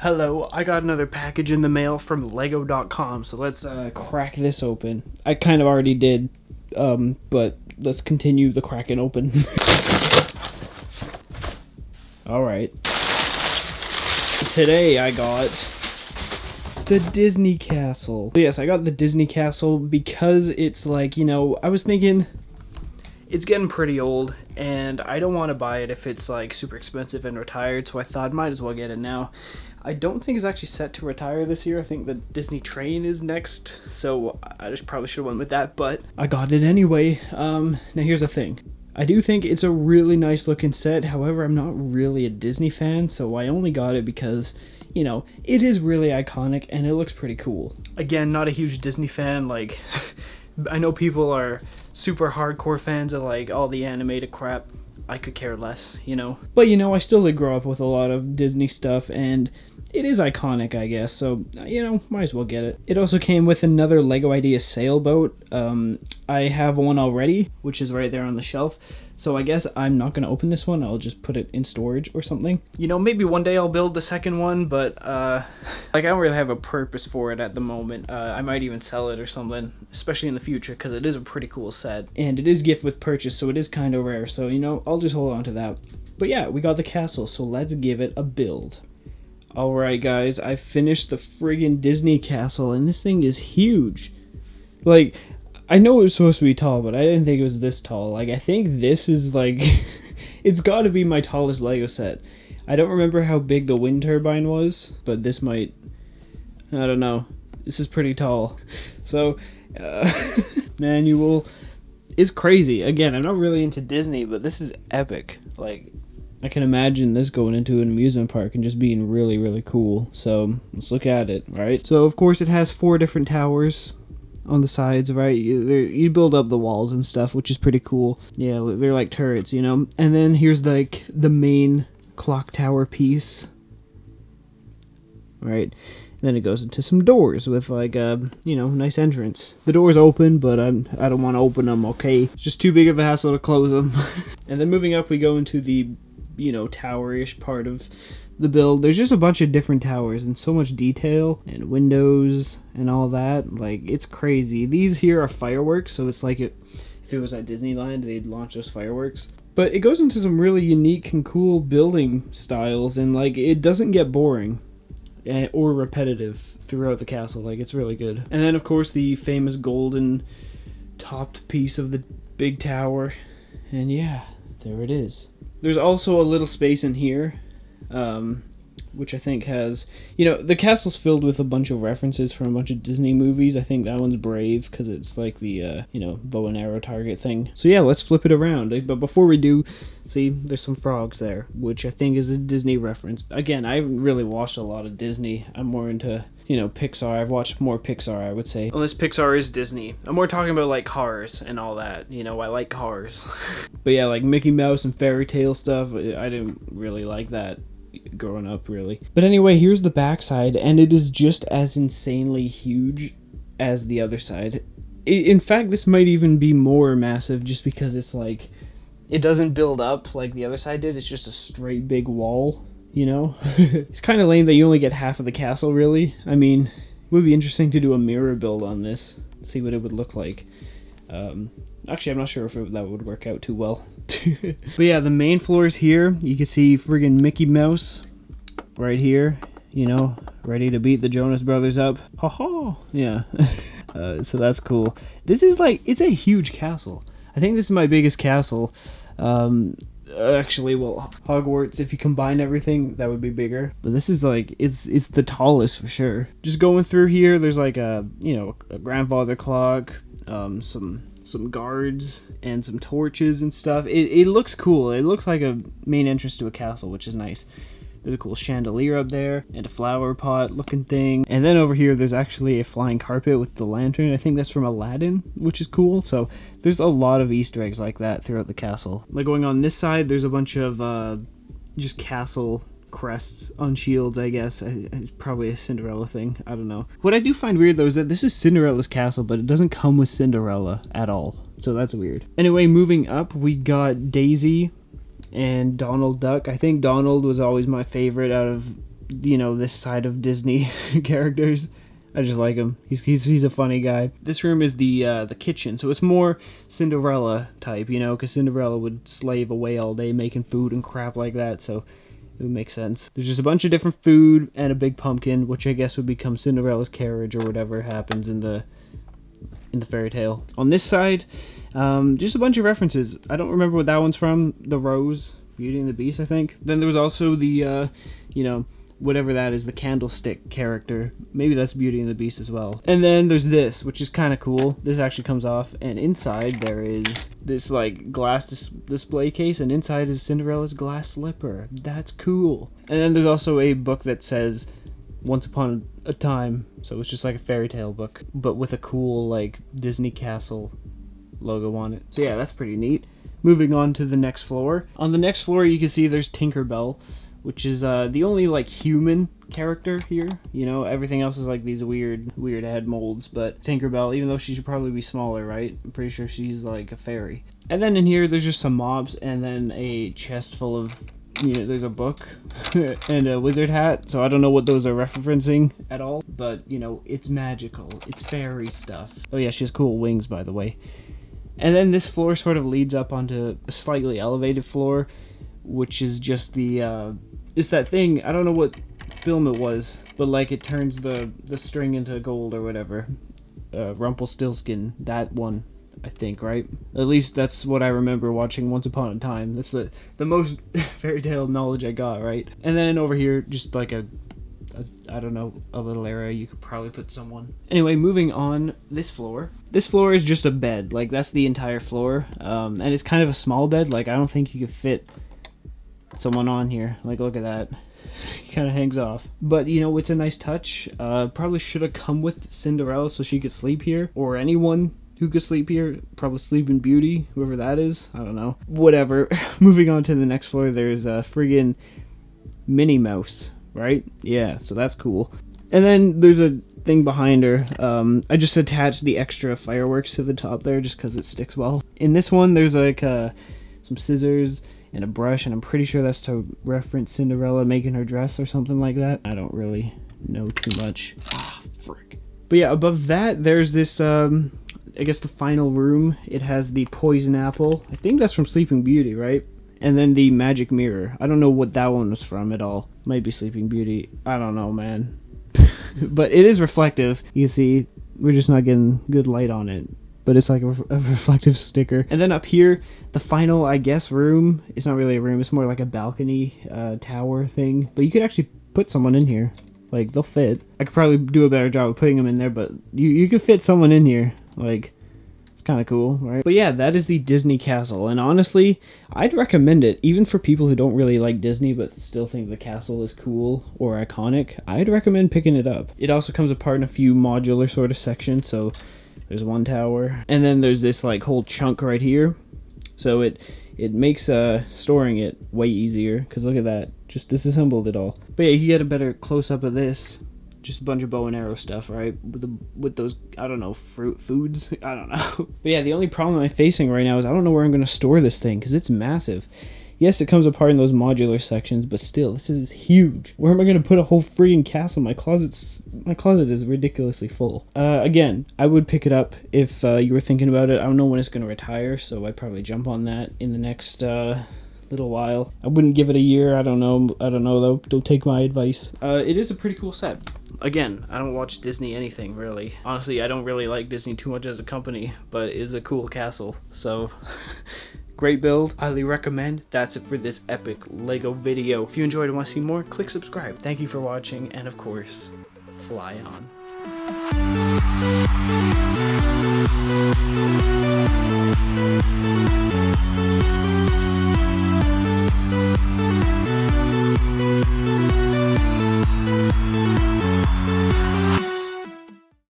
Hello, I got another package in the mail from Lego.com, so let's crack this open. I kind of already did, but let's continue the cracking open. Alright. Today I got the Disney Castle. Yes, I got the Disney Castle because it's like, I was thinking it's getting pretty old, and I don't want to buy it if it's like super expensive and retired, so I thought might as well get it now. I don't think it's actually set to retire this year. I think the Disney train is next, so I just probably should have went with that, but I got it anyway. Now here's the thing. I do think it's a really nice looking set, however, I'm not really a Disney fan, so I only got it because, it is really iconic and it looks pretty cool. Again, not a huge Disney fan, like, I know people are super hardcore fans of, like, all the animated crap. I could care less, But, I still did grow up with a lot of Disney stuff, and it is iconic, I guess, so, might as well get it. It also came with another LEGO Ideas sailboat. I have one already, which is right there on the shelf, so I guess I'm not going to open this one. I'll just put it in storage or something. Maybe one day I'll build the second one, but, I don't really have a purpose for it at the moment. I might even sell it or something, especially in the future, because it is a pretty cool set. And it is gift with purchase, so it is kind of rare, so, I'll just hold on to that. But yeah, we got the castle, so let's give it a build. Alright guys, I finished the friggin' Disney Castle, and this thing is huge. Like, I know it was supposed to be tall, but I didn't think it was this tall. Like, I think this is, like, it's gotta be my tallest LEGO set. I don't remember how big the wind turbine was, but this might, I don't know. This is pretty tall. So, manual. It's crazy. Again, I'm not really into Disney, but this is epic. Like, I can imagine this going into an amusement park and just being really, really cool. So, let's look at it, right? So, of course, it has 4 different towers on the sides, right? You build up the walls and stuff, which is pretty cool. Yeah, they're like turrets, And then here's, like, the main clock tower piece, right? And then it goes into some doors with, like, a, nice entrance. The doors open, but I don't want to open them, okay? It's just too big of a hassle to close them. And then moving up, we go into the tower-ish part of the build. There's just a bunch of different towers and so much detail and windows and all that. Like, it's crazy. These here are fireworks, so it's like if it was at Disneyland, they'd launch those fireworks. But it goes into some really unique and cool building styles, and like, it doesn't get boring or repetitive throughout the castle. Like, it's really good. And then of course the famous golden topped piece of the big tower, and yeah, there it is. There's also a little space in here, which I think has, the castle's filled with a bunch of references from a bunch of Disney movies. I think that one's Brave, because it's like the, bow and arrow target thing. So yeah, let's flip it around. But before we do, see, there's some frogs there, which I think is a Disney reference. Again, I haven't really watched a lot of Disney. I'm more into, Pixar. I've watched more Pixar, I would say. Unless Pixar is Disney. I'm more talking about, like, Cars and all that. I like Cars. But yeah, like Mickey Mouse and fairy tale stuff, I didn't really like that growing up, really. But anyway, here's the backside, and it is just as insanely huge as the other side. In fact, this might even be more massive, just because it's like, it doesn't build up like the other side did. It's just a straight big wall, It's kind of lame that you only get half of the castle, really. I mean, it would be interesting to do a mirror build on this, see what it would look like. Actually, I'm not sure if that would work out too well. But yeah, the main floor is here. You can see friggin' Mickey Mouse right here, ready to beat the Jonas Brothers up. Ha ha! Yeah. So that's cool. This is like, it's a huge castle. I think this is my biggest castle. Actually, well, Hogwarts, if you combine everything, that would be bigger. But this is like, it's the tallest for sure. Just going through here, there's like a grandfather clock, some guards, and some torches and stuff. It looks cool. It looks like a main entrance to a castle, which is nice. There's a cool chandelier up there, and a flower pot looking thing. And then over here, there's actually a flying carpet with the lantern. I think that's from Aladdin, which is cool. So there's a lot of Easter eggs like that throughout the castle. Like going on this side, there's a bunch of just castle crests on shields, I guess. It's probably a Cinderella thing. I don't know. What I do find weird, though, is that this is Cinderella's castle, but it doesn't come with Cinderella at all. So that's weird. Anyway, moving up, we got Daisy and Donald Duck. I think Donald was always my favorite out of you know, this side of Disney characters. I just like him. He's a funny guy. This room is the kitchen, so it's more Cinderella type, you know, because Cinderella would slave away all day making food and crap like that, so it would make sense. There's just a bunch of different food and a big pumpkin, which I guess would become Cinderella's carriage or whatever happens in the fairy tale. On this side, just a bunch of references. I don't remember what that one's from. The Rose, Beauty and the Beast, I think. Then there was also the, you know, whatever that is, the candlestick character. Maybe that's Beauty and the Beast as well. And then there's this, which is kind of cool. This actually comes off, and inside there is this like glass display case, and inside is Cinderella's glass slipper. That's cool. And then there's also a book that says Once Upon a Time, so it's just like a fairy tale book, but with a cool like Disney castle logo on it. So yeah, that's pretty neat. Moving on to the next floor. On the next floor you can see there's Tinkerbell, which is the only like human character here. You know, everything else is like these weird head molds, but Tinkerbell, even though she should probably be smaller, right? I'm pretty sure she's like a fairy. And then in here there's just some mobs, and then a chest full of, you know, there's a book and a wizard hat, so I don't know what those are referencing at all, but you know, it's magical, it's fairy stuff. Oh yeah, she has cool wings, by the way. And then this floor sort of leads up onto a slightly elevated floor, which is just the it's that thing, I don't know what film it was, but like it turns the string into gold or whatever. Rumpelstiltskin, that one, I think, right? At least that's what I remember watching Once Upon a Time. That's the most fairy tale knowledge I got, right? And then over here, just like a I don't know, a little area you could probably put someone. Anyway, moving on, this floor. This floor is just a bed, like that's the entire floor, and it's kind of a small bed. Like I don't think you could fit someone on here. Like look at that. He kind of hangs off, but you know, it's a nice touch. Probably should have come with Cinderella so she could sleep here, or anyone who could sleep here. Probably Sleeping Beauty, whoever that is, I don't know, whatever. Moving on to the next floor, there's a friggin' Minnie Mouse, right? Yeah, so that's cool. And then there's a thing behind her. I just attached the extra fireworks to the top there just because it sticks well. In this one there's like some scissors and a brush, and I'm pretty sure that's to reference Cinderella making her dress or something like that. I don't really know too much. Ah, frick. But yeah, above that there's this I guess the final room. It has the poison apple. I think that's from Sleeping Beauty, right? And then the magic mirror. I don't know what that one was from at all. Might be Sleeping Beauty. I don't know, man. But it is reflective. You see, we're just not getting good light on it. But it's like a reflective sticker. And then up here, the final, I guess, room. It's not really a room. It's more like a balcony tower thing. But you could actually put someone in here. Like, they'll fit. I could probably do a better job of putting them in there, but you could fit someone in here. Like, it's kind of cool, right? But yeah, that is the Disney castle. And honestly, I'd recommend it. Even for people who don't really like Disney, but still think the castle is cool or iconic, I'd recommend picking it up. It also comes apart in a few modular sort of sections, so there's one tower. And then there's this, like, whole chunk right here. So it makes storing it way easier, because look at that. Just disassembled it all. But yeah, you get a better close-up of this. Just a bunch of bow and arrow stuff, right? With those, I don't know, foods? I don't know. But yeah, the only problem I'm facing right now is I don't know where I'm going to store this thing, because it's massive. Yes, it comes apart in those modular sections, but still, this is huge. Where am I going to put a whole freaking castle? My closet is ridiculously full. Again, I would pick it up if you were thinking about it. I don't know when it's going to retire, so I'd probably jump on that in the next little while. I wouldn't give it a year. I don't know though. Don't take my advice. It is a pretty cool set. Again, I don't watch Disney anything really. Honestly, I don't really like Disney too much as a company, but it is a cool castle. So great build. Highly recommend. That's it for this epic Lego video. If you enjoyed and want to see more, click subscribe. Thank you for watching, and of course, fly on.